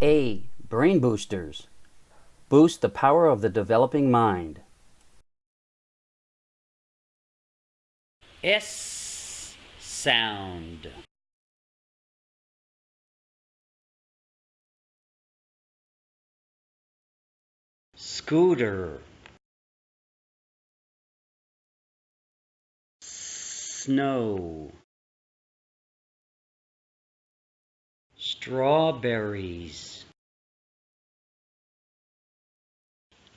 A. Brain boosters. Boost the power of the developing mind. S sound. Scooter. Snow. Strawberries.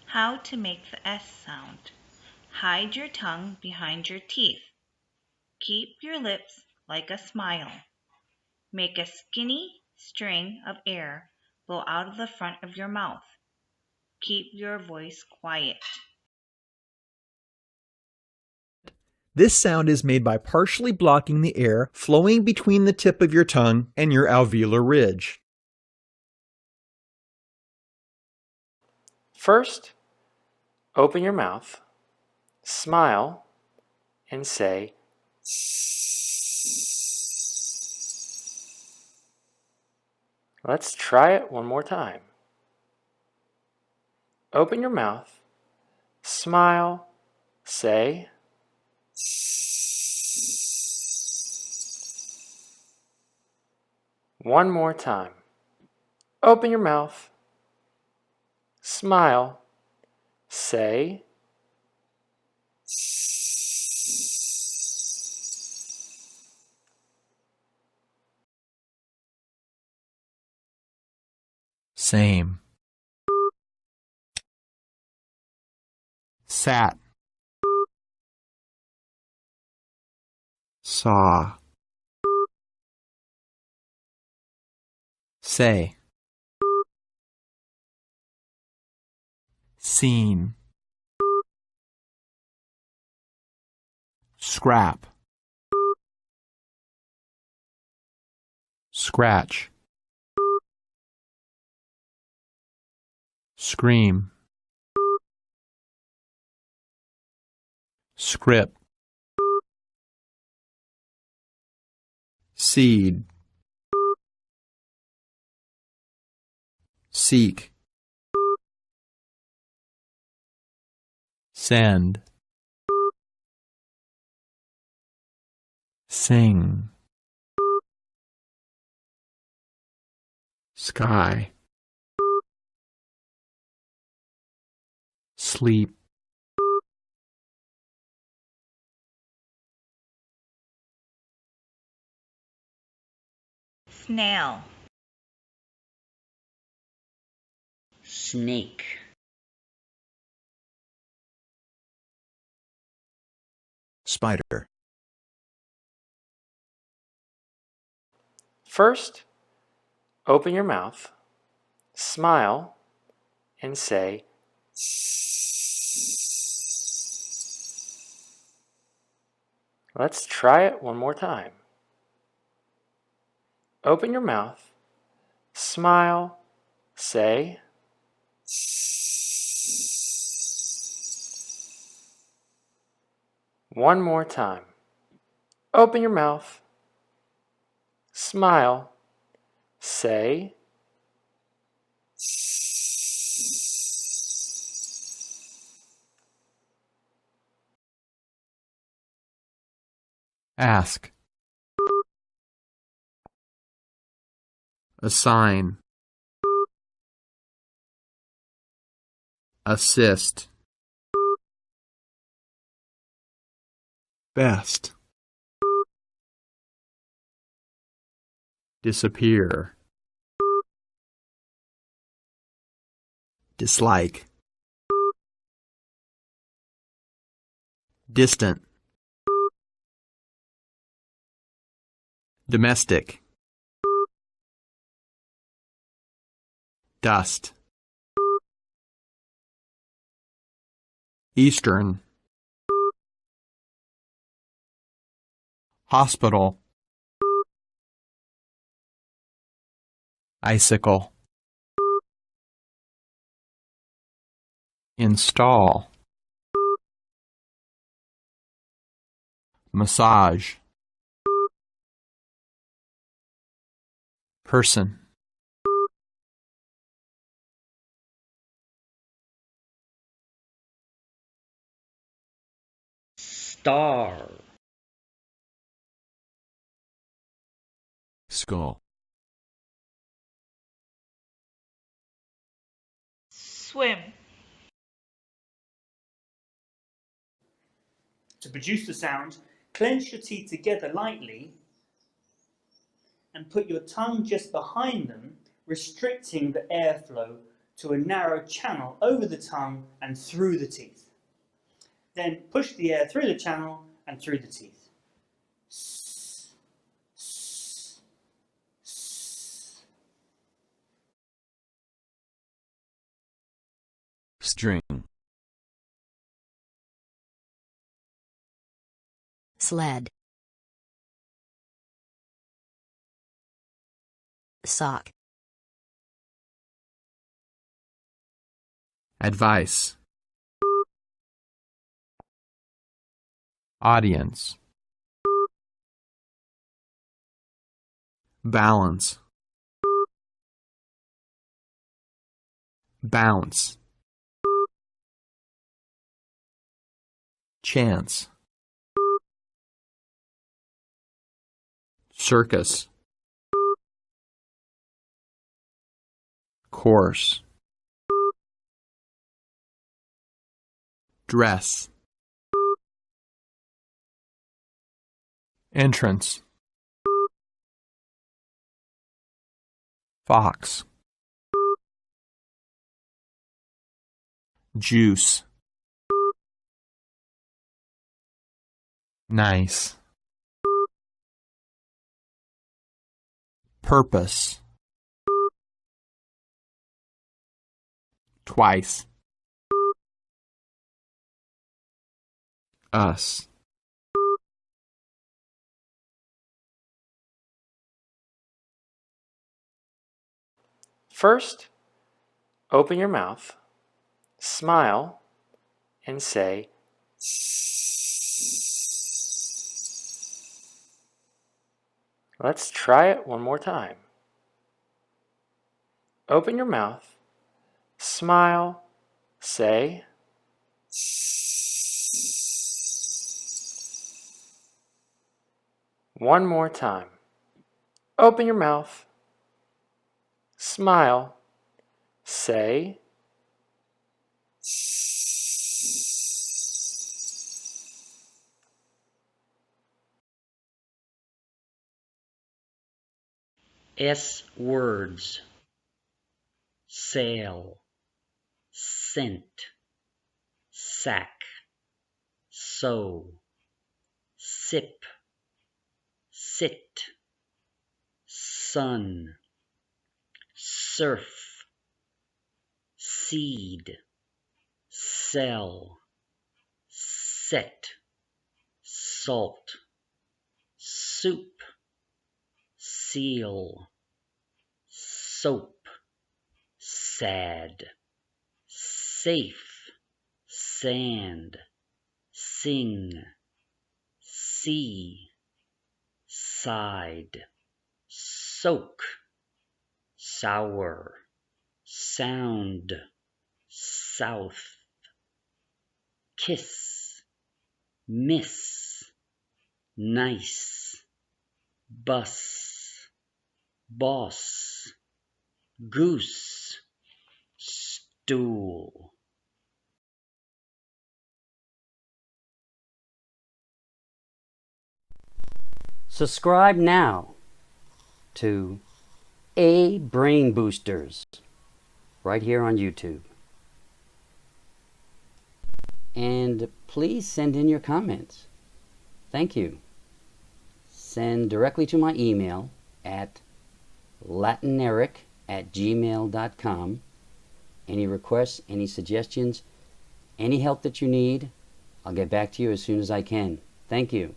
How to make the S sound. Hide your tongue behind your teeth. Keep your lips like a smile. Make a skinny string of air blow out of the front of your mouth. Keep your voice quiet. This sound is made by partially blocking the air flowing between the tip of your tongue and your alveolar ridge. First, open your mouth, smile, and say, let's try it one more time. Open your mouth, smile, say, one more time. Open your mouth, smile, say, Same. Sat. Saw. Say. Seen. Scrap. Scratch. Scream. Script. Seed. Seek. Send. Sing. Sky. Sleep. Snail. Snake. Spider. first, open your mouth, smile, and say, let's try it one more time. Open your mouth, smile, say, one more time. Open your mouth, smile, say, Ask. Assign. Assist. Best. Disappear. Dislike. Distant. Domestic. Dust. Eastern. Hospital. Icicle. Install. Massage. Person. Star. Skull. Swim. To produce the sound, clench your teeth together lightly and put your tongue just behind them, restricting the airflow to a narrow channel over the tongue and through the teeth. Then push the air through the channel and through the teeth. String. Sled. Sock. Advice. Audience. Balance. Bounce. Chance. Circus. Course. Dress. Entrance. Fox. Juice. Nice. Purpose. Twice. Us. First, open your mouth, smile, and say, let's try it one more time. Open your mouth, smile, say, one more time. Open your mouth, smile, say, S words. Sail. Scent. Sack. Sew. Sip. Sit. Sun. Surf. Seed. Sell. Set. Salt. Soup. Seal. Soap. Sad. Safe. Sand. Sing. See. Side. Soak. Sour. Sound. South. Kiss. Miss. Nice. Bus. Boss. Goose. Stool. Subscribe now to A Brain Boosters right here on YouTube. And please send in your comments. Thank you. Send directly to my email at latineric@gmail.com. Any requests, any suggestions, any help that you need, I'll get back to you as soon as I can. Thank you.